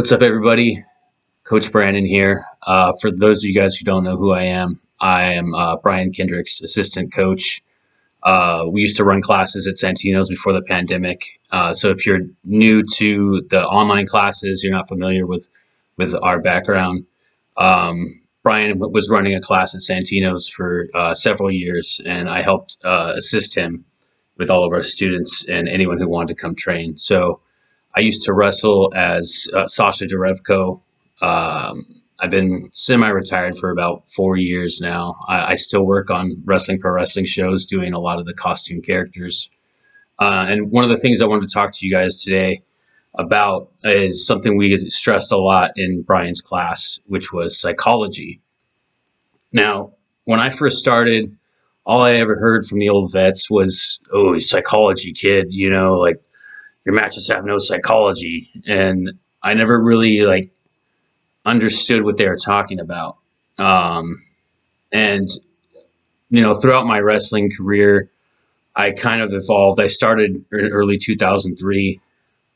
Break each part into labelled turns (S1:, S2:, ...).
S1: What's up, everybody? Coach Brandon here. For those of you guys who don't know who I am Brian Kendrick's assistant coach. We used to run classes at Santino's before the pandemic. So if you're new to the online classes, you're not familiar with our background. Brian was running a class at Santino's for several years, and I helped assist him with all of our students and anyone who wanted to come train. So I used to wrestle as Sasha Jarevko. I've been semi-retired for about 4 years now. I still work on wrestling pro wrestling shows, doing a lot of the costume characters. And one of the things I wanted to talk to you guys today about is something we stressed a lot in Brian's class, which was psychology. Now, when I first started, all I ever heard from the old vets was, "Oh, psychology, kid. Like your matches have no psychology," and I never really understood what they were talking about. And throughout my wrestling career, I kind of evolved. I started in early 2003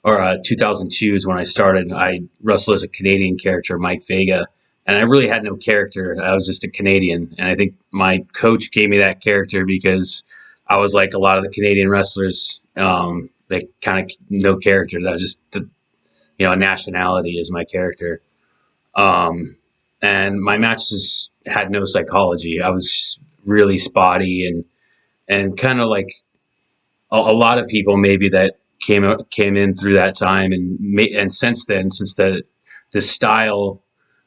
S1: or 2002 is when I started. I wrestled as a Canadian character, Mike Vega, and I really had no character. I was just a Canadian, and I think my coach gave me that character because I was like a lot of the Canadian wrestlers. They kind of no character. That was just nationality is my character. And my matches had no psychology. I was really spotty and kind of like a lot of people maybe that came in through that time and since then, since the style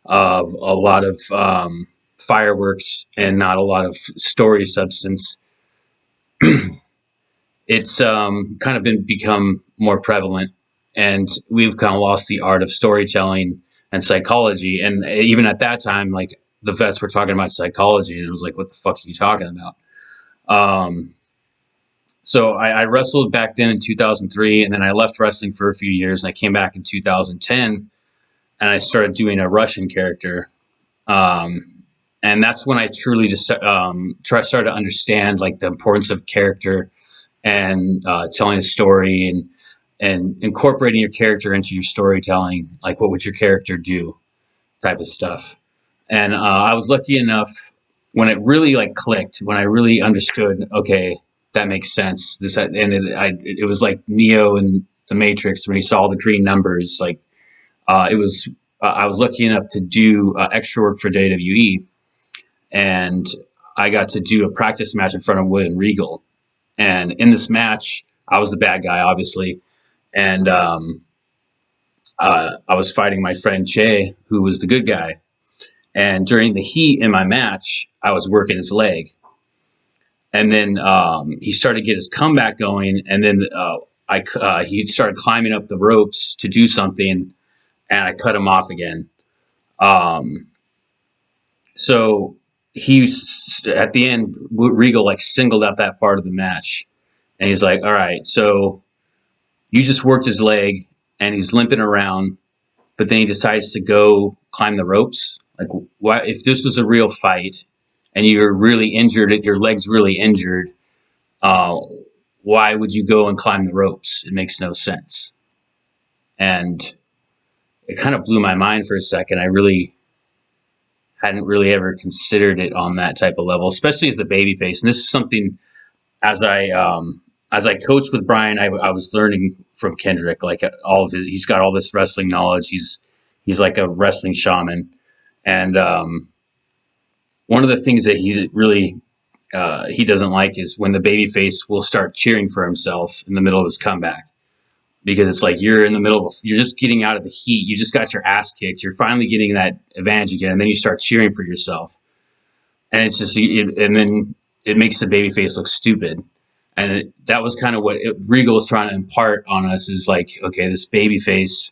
S1: of a lot of fireworks and not a lot of story substance, it's kind of become more prevalent, and we've kind of lost the art of storytelling and psychology. And even at that time, like the vets were talking about psychology, and it was like, what the fuck are you talking about? So I wrestled back then in 2003, and then I left wrestling for a few years, and I came back in 2010, and I started doing a Russian character. And that's when I truly just started to understand like the importance of character and telling a story and incorporating your character into your storytelling. Like, what would your character do, type of stuff. And I was lucky enough when it really like clicked, when I really understood, okay, that makes sense. It was like Neo in the Matrix when he saw the green numbers. Like I was lucky enough to do extra work for WWE, and I got to do a practice match in front of William Regal. And in this match, I was the bad guy, obviously, and I was fighting my friend Jay, who was the good guy. And during the heat in my match, I was working his leg. And then he started to get his comeback going. And then he started climbing up the ropes to do something, and I cut him off again. So at the end, Regal like singled out that part of the match. And he's like, all right, so you just worked his leg and he's limping around, but then he decides to go climb the ropes. Like, why, if this was a real fight and you're really injured, your leg's really injured, why would you go and climb the ropes? It makes no sense. And it kind of blew my mind for a second. I really hadn't really ever considered it on that type of level, especially as a babyface. And this is something as I coached with Brian, I was learning from Kendrick, like he's got all this wrestling knowledge. He's like a wrestling shaman. And one of the things that he doesn't like is when the babyface will start cheering for himself in the middle of his comeback, because it's like you're in the middle you're just getting out of the heat. You just got your ass kicked. You're finally getting that advantage again, and then you start cheering for yourself, and it's just and then it makes the babyface look stupid. And that was kind of what Regal was trying to impart on us, is like, okay, this babyface,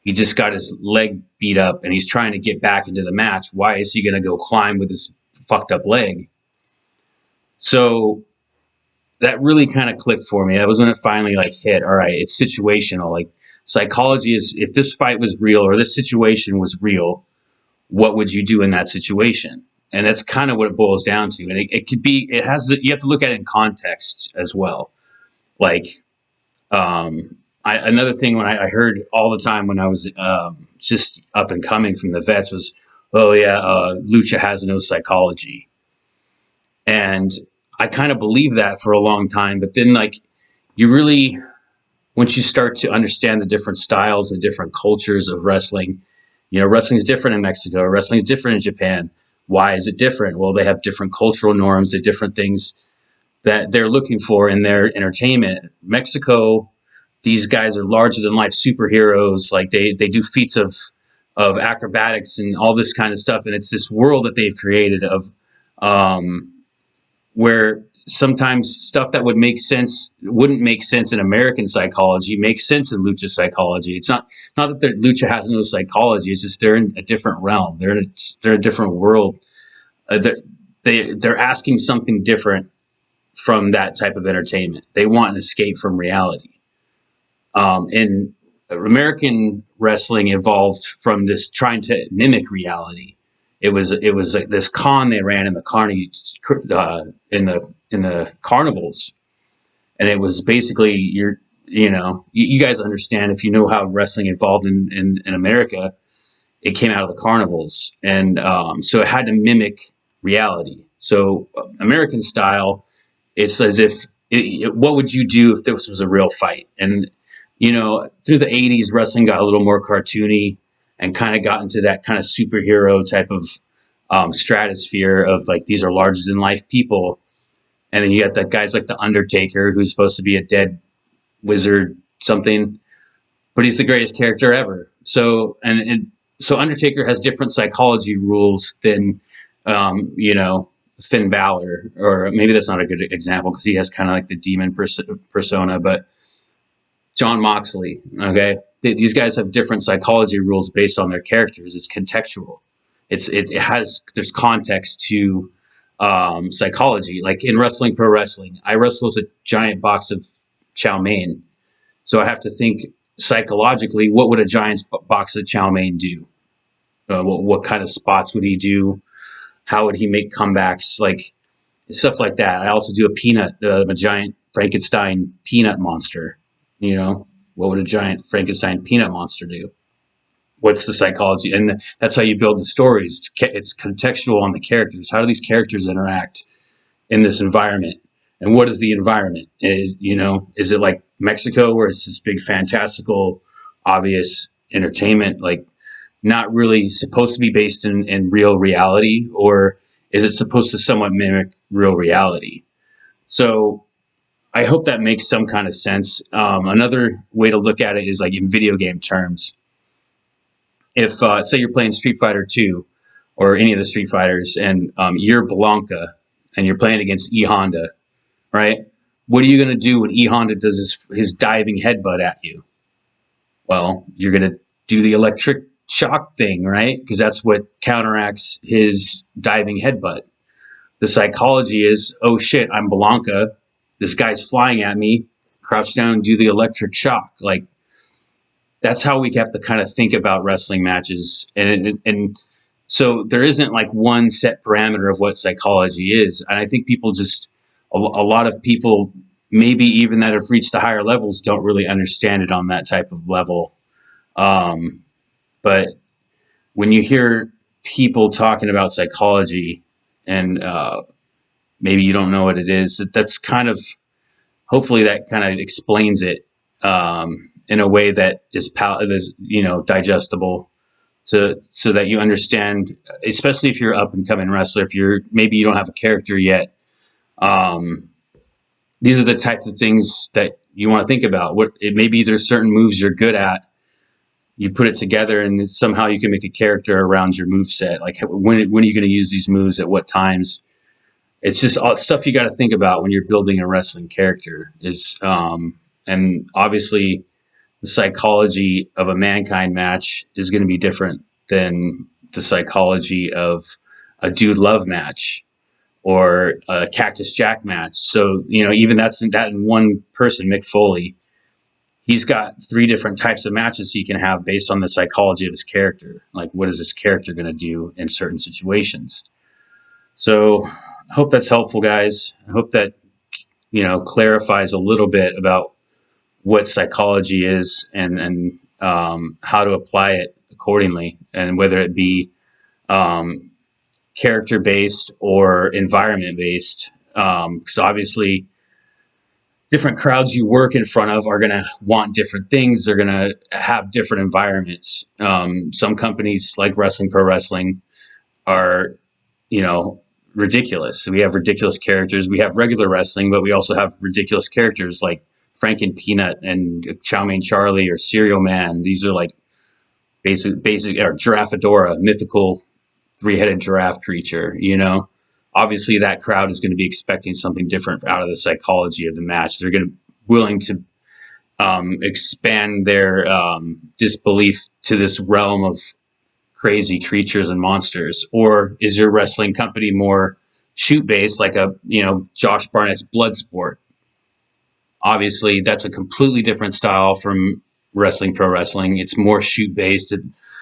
S1: he just got his leg beat up and he's trying to get back into the match. Why is he going to go climb with his fucked up leg? So that really kind of clicked for me. That was when it finally like hit. All right, it's situational. Like psychology is, if this fight was real or this situation was real, what would you do in that situation? And that's kind of what it boils down to. And it could be, you have to look at it in context as well. Like, Another thing when I heard all the time when I was just up and coming from the vets was, oh yeah, lucha has no psychology, and I kind of believed that for a long time. But then, like, you really, once you start to understand the different styles and different cultures of wrestling, wrestling is different in Mexico, wrestling is different in Japan. Why is it different? Well, they have different cultural norms, the different things that they're looking for in their entertainment. Mexico, these guys are larger than life superheroes. Like they do feats of acrobatics and all this kind of stuff, and it's this world that they've created of um, where sometimes stuff that would make sense wouldn't make sense in American psychology makes sense in lucha psychology. It's not that lucha has no psychology. It's just they're in a different realm. They're a different world. They're asking something different from that type of entertainment. They want an escape from reality. And American wrestling evolved from this trying to mimic reality. It was like this con they ran in the in the carnivals, and it was basically you guys understand if you know how wrestling evolved in America. It came out of the carnivals, and so it had to mimic reality. So American style, it's as if what would you do if this was a real fight? And through the '80s, wrestling got a little more cartoony and kind of got into that kind of superhero type of stratosphere of like these are larger than life people, and then you got that guys like the Undertaker, who's supposed to be a dead wizard something, but he's the greatest character ever. So Undertaker has different psychology rules than Finn Balor, or maybe that's not a good example because he has kind of like the demon persona, but John Moxley. Okay, these guys have different psychology rules based on their characters. It's contextual. There's context to psychology. Like in wrestling, pro wrestling, I wrestle as a giant box of chow mein, so I have to think psychologically. What would a giant box of chow mein do? What kind of spots would he do? How would he make comebacks? Like stuff like that. I also do a giant Frankenstein peanut monster. What would a giant Frankenstein peanut monster do? What's the psychology? And that's how you build the stories. It's contextual on the characters. How do these characters interact in this environment? And what is the environment? Is it like Mexico where it's this big fantastical, obvious entertainment, like not really supposed to be based in real reality, or is it supposed to somewhat mimic real reality? So I hope that makes some kind of sense. Another way to look at it is like in video game terms. If say you're playing Street Fighter 2 or any of the Street Fighters, and you're Blanca and you're playing against E Honda, right? What are you going to do when E Honda does his diving headbutt at you? Well, you're going to do the electric shock thing, right? Because that's what counteracts his diving headbutt. The psychology is, oh shit, I'm Blanca. This guy's flying at me. Crouch down and do the electric shock. Like that's how we have to kind of think about wrestling matches. And so there isn't like one set parameter of what psychology is. And I think people just a lot of people, maybe even that have reached the higher levels, don't really understand it on that type of level. But when you hear people talking about psychology and maybe you don't know what it is, that's kind of hopefully that kind of explains it in a way that is digestible, so that you understand, especially if you're up and coming wrestler, if maybe you don't have a character yet. These are the types of things that you want to think about. Maybe there's certain moves you're good at. You put it together, and somehow you can make a character around your move set. Like when are you going to use these moves at what times? It's just all stuff you got to think about when you're building a wrestling character. And obviously, the psychology of a Mankind match is going to be different than the psychology of a Dude Love match or a Cactus Jack match. So even that in one person, Mick Foley, he's got 3 different types of matches he can have based on the psychology of his character. Like, what is this character going to do in certain situations? So I hope that's helpful, guys. I hope that clarifies a little bit about what psychology is, how to apply it accordingly, and whether it be um, character based or environment based. Because obviously, different crowds you work in front of are going to want different things. They're going to have different environments. Some companies like Wrestling Pro Wrestling are, you know, ridiculous. So we have ridiculous characters. We have regular wrestling, but we also have ridiculous characters like Frank and Peanut and Chow Mein Charlie or Cereal Man. These are like basic or Giraffadora, mythical three-headed giraffe creature. Obviously that crowd is going to be expecting something different out of the psychology of the match. They're going to willing to expand their disbelief to this realm of crazy creatures and monsters? Or is your wrestling company more shoot based, like Josh Barnett's Bloodsport? Obviously, that's a completely different style from Wrestling Pro Wrestling. It's more shoot based.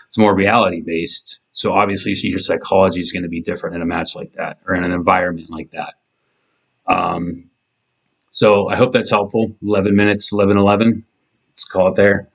S1: It's more reality based. So obviously, your psychology is going to be different in a match like that or in an environment like that. So I hope that's helpful. 11 minutes, 11:11. Let's call it there.